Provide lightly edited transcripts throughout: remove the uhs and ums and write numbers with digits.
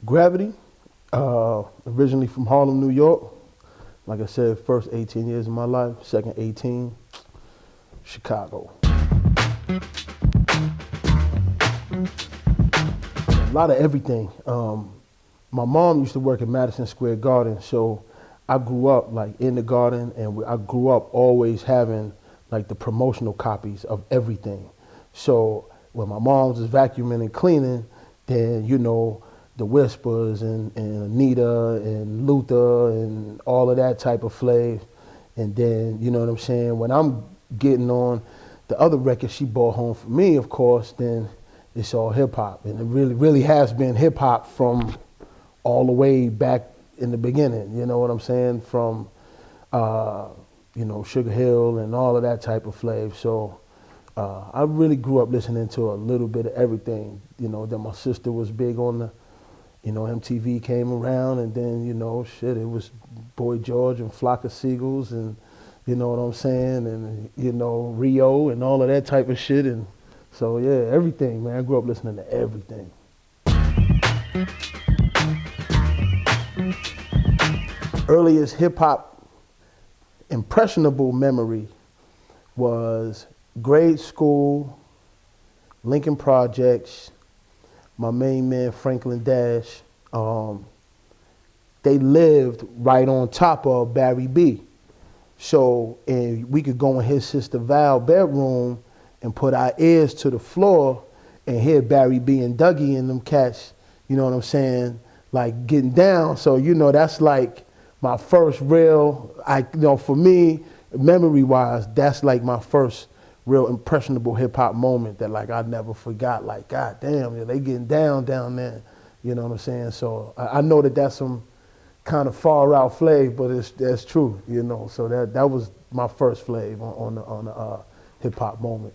Gravity, originally from Harlem, New York. Like I said, first 18 years of my life, second 18, Chicago. A lot of everything. My mom used to work at Madison Square Garden, so I grew up like in the garden, and I grew up always having like the promotional copies of everything. So when my mom was vacuuming and cleaning, then you know the Whispers and Anita and Luther and all of that type of flav. And then, you know what I'm saying, when I'm getting on the other records she brought home for me, of course, then it's all hip hop. And it really has been hip hop from all the way back in the beginning, you know what I'm saying, from, you know, Sugar Hill and all of that type of flav. So I really grew up listening to a little bit of everything. You know, then my sister was big on the, you know, MTV came around, and then, you know, shit, it was Boy George and Flock of Seagulls, and you know what I'm saying, and, you know, Rio and all of that type of shit. And so, yeah, everything, man. I grew up listening to everything. Earliest hip-hop impressionable memory was grade school, Lincoln Projects, my main man, Franklin Dash. They lived right on top of Barry B. So, and we could go in his sister Val's bedroom and put our ears to the floor and hear Barry B and Dougie and them cats, you know what I'm saying, like getting down. So, you know, that's like my first real, you know, for me, memory-wise, that's like my first real impressionable hip-hop moment that like I never forgot. Like, God damn, yeah, they getting down there, you know what I'm saying? So I know that that's some kind of far out flav, but that's true, you know. So that was my first flav on the hip hop moment.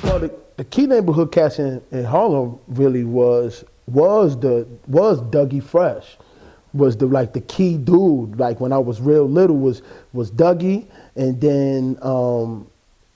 Well, the key neighborhood cats in Harlem really was Dougie Fresh. Was the key dude. Like when I was real little was Dougie, and then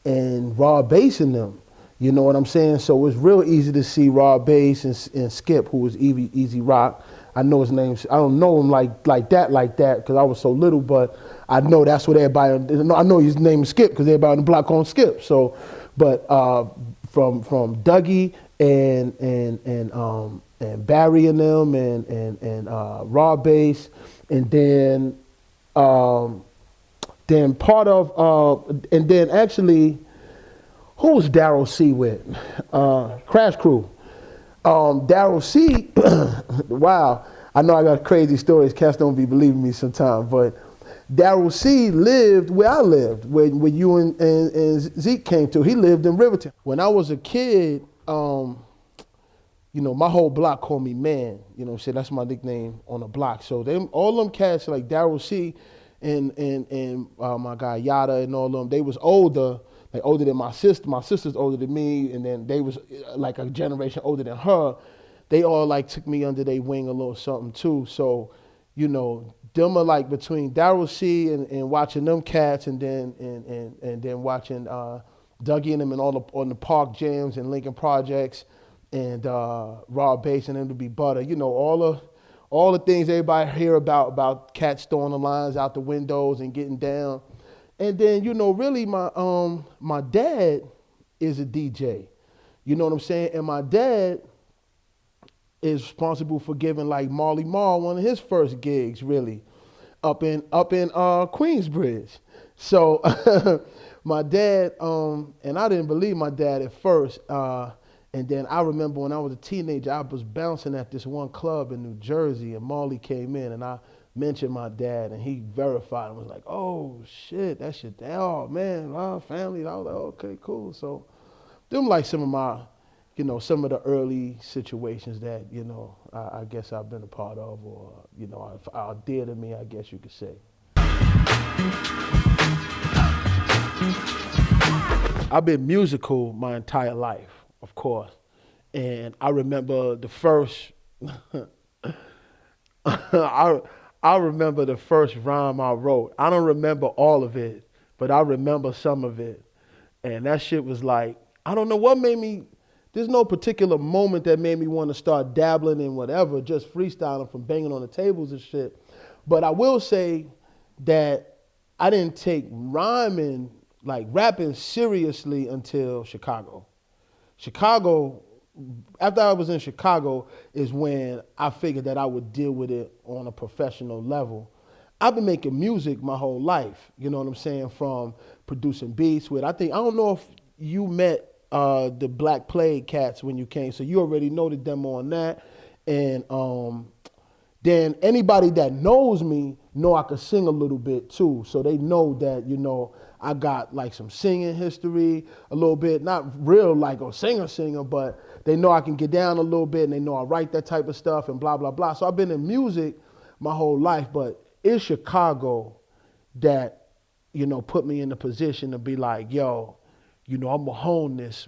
and Raw Bass in them. You know what I'm saying? So it was real easy to see Raw Bass and Skip, who was Easy Rock. I know his name. I don't know him like that because I was so little, but I know that's what everybody. I know his name is Skip because everybody on the block called him Skip. So, but from Dougie and Barry and them and Raw Bass, and then part of and then actually. Who was Daryl C with? Crash Crew. Daryl C, wow, I know I got crazy stories, cats don't be believing me sometimes, but Daryl C lived where I lived, where you and Zeke came to. He lived in Riverton. When I was a kid, you know, my whole block called me Man, you know what I'm saying? That's my nickname on the block. So all them cats like Daryl C and my guy Yada and all them, they was older than my sister. My sister's older than me, and then they was like a generation older than her. They all like took me under their wing a little something too. So, you know, them are like between Daryl C and watching them cats, and then watching Dougie and them and on the park jams and Lincoln Projects and Raw Bass and them to be butter. You know, all the things everybody hear about cats throwing the lines out the windows and getting down. And then, you know, really my dad is a DJ. You know what I'm saying? And my dad is responsible for giving like Marley Marl one of his first gigs, really, up in Queensbridge. So my dad, and I didn't believe my dad at first. And then I remember when I was a teenager, I was bouncing at this one club in New Jersey, and Marley came in, and I mentioned my dad, and he verified and was like, "Oh shit, that's your dad. Oh man, our family." I was like, "Okay, cool." So them like some of my, you know, some of the early situations that, you know, I guess I've been a part of, or, you know, are dear to me, I guess you could say. I've been musical my entire life, of course, and I remember the first. I remember the first rhyme I wrote. I don't remember all of it, but I remember some of it. And that shit was like, I don't know what made me, there's no particular moment that made me want to start dabbling in whatever, just freestyling from banging on the tables and shit. But I will say that I didn't take rhyming, like rapping seriously until Chicago. Chicago, after I was in Chicago, is when I figured that I would deal with it on a professional level. I've been making music my whole life, you know what I'm saying, from producing beats with, I don't know if you met the Black Plague cats when you came, so you already know the demo on that. And then anybody that knows me know I could sing a little bit too. So they know that, I got like some singing history a little bit, not real like a singer, but they know I can get down a little bit and they know I write that type of stuff and blah, blah, blah. So I've been in music my whole life, but it's Chicago that, put me in the position to be like, yo, I'm gonna hone this.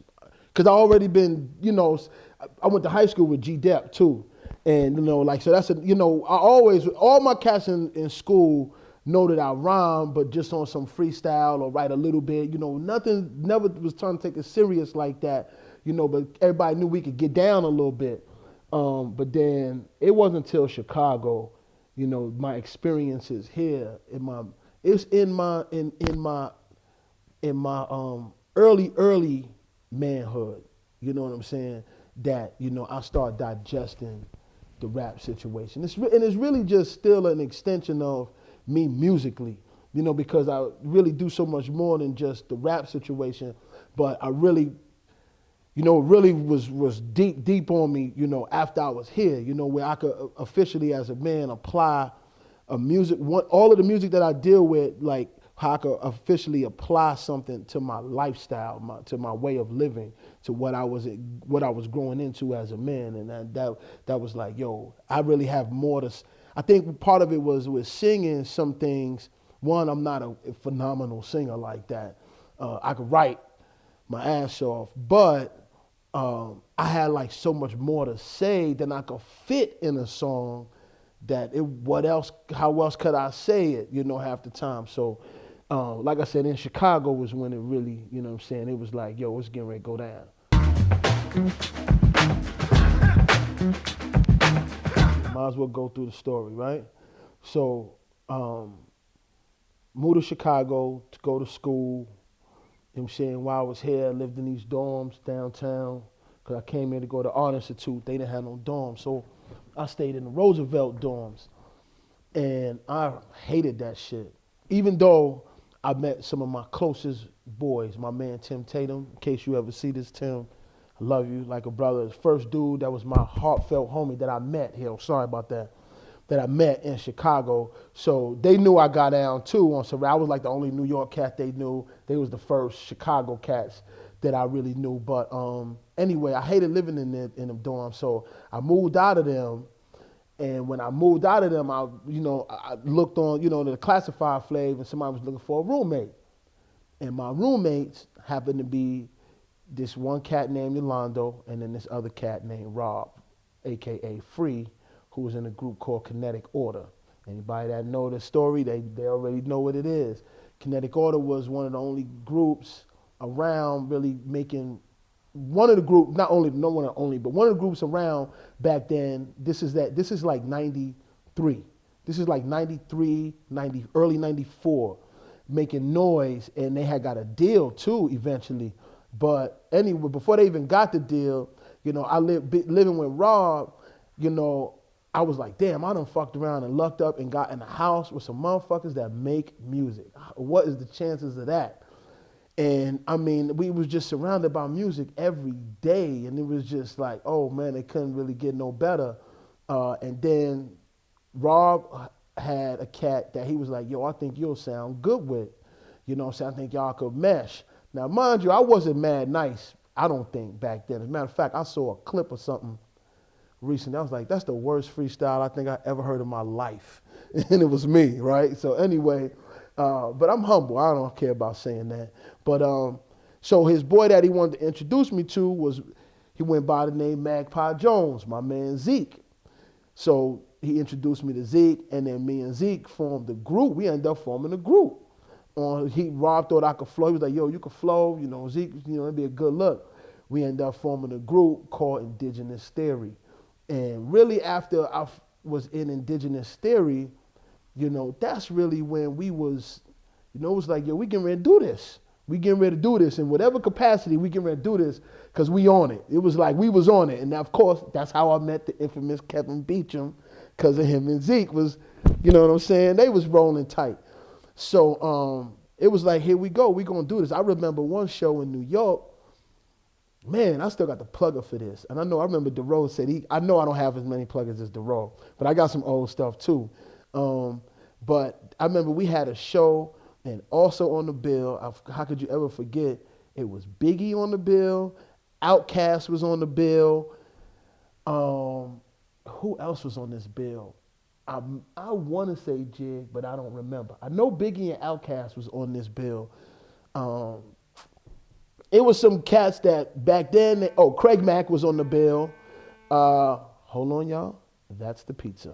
Cause I already been, I went to high school with G-Dep too. And, so that's, all my cats in school know that I rhyme, but just on some freestyle or write a little bit, nothing, never was trying to take it serious like that, but everybody knew we could get down a little bit. But then it wasn't until Chicago, my experiences here it's in my early manhood, you know what I'm saying, that, I start digesting the rap situation. And it's really just still an extension of me musically, because I really do so much more than just the rap situation, but I really, really was deep on me, after I was here, where I could officially as a man apply all of the music that I deal with, like how I could officially apply something to my lifestyle, to my way of living, to what I was growing into as a man. And that was like, yo, I really have more to, I think part of it was with singing some things. One, I'm not a phenomenal singer like that. I could write my ass off, but I had like so much more to say than I could fit in a song that how else could I say it, half the time. So, like I said, in Chicago was when it really, it was like, yo, it's getting ready to go down. Might as well go through the story, right? So, moved to Chicago to go to school. While I was here, I lived in these dorms downtown, because I came here to go to Art Institute. They didn't have no dorms, so I stayed in the Roosevelt dorms, and I hated that shit. Even though I met some of my closest boys, my man Tim Tatum, in case you ever see this, Tim, I love you like a brother. The first dude that was my heartfelt homie that I met here, sorry about that I met in Chicago. So they knew I got down too. I was like the only New York cat they knew. They was the first Chicago cats that I really knew. But anyway, I hated living in them dorms. So I moved out of them. And when I moved out of them, I looked on, the classified flavor, and somebody was looking for a roommate. And my roommates happened to be this one cat named Yolando, and then this other cat named Rob, AKA Free, who was in a group called Kinetic Order. Anybody that know the story, they already know what it is. Kinetic Order was one of the only groups around really making, one of the groups, but one of the groups around back then. This is like 93. This is like 93, early 94, making noise, and they had got a deal too eventually. But anyway, before they even got the deal, I living with Rob, I was like, damn, I done fucked around and lucked up and got in a house with some motherfuckers that make music. What is the chances of that? And I mean, we was just surrounded by music every day, and it was just like, oh man, it couldn't really get no better. And then Rob had a cat that he was like, yo, I think you'll sound good with. I think y'all could mesh. Now, mind you, I wasn't mad nice, I don't think, back then. As a matter of fact, I saw a clip of something recently. I was like, that's the worst freestyle I think I ever heard in my life. And it was me, right? So anyway, but I'm humble. I don't care about saying that. But so his boy that he wanted to introduce me to he went by the name Magpie Jones, my man Zeke. So he introduced me to Zeke, and then me and Zeke formed a group. We ended up forming a group. Rob thought I could flow. He was like, yo, you could flow, you know, Zeke, you know, it'd be a good look. We ended up forming a group called Indigenous Theory. And really after I was in Indigenous Theory, you know, that's really when we was, you know, it was like, yo, we getting ready to do this. We getting ready to do this in whatever capacity. We getting ready to do this because we on it. It was like we was on it. And of course, that's how I met the infamous Kevin Beecham, because of him and Zeke was, you know what I'm saying? They was rolling tight. So it was like, here we go. We going to do this. I remember one show in New York. Man, I still got the plugger for this. And I remember DeRoe said, I know I don't have as many plugins as DeRoe, but I got some old stuff too. But I remember we had a show, and also on the bill, how could you ever forget, it was Biggie on the bill, Outkast was on the bill. Who else was on this bill? I want to say Jig, but I don't remember. I know Biggie and Outkast was on this bill. It was some cats that back then, Craig Mack was on the bill. Hold on, y'all. That's the pizza.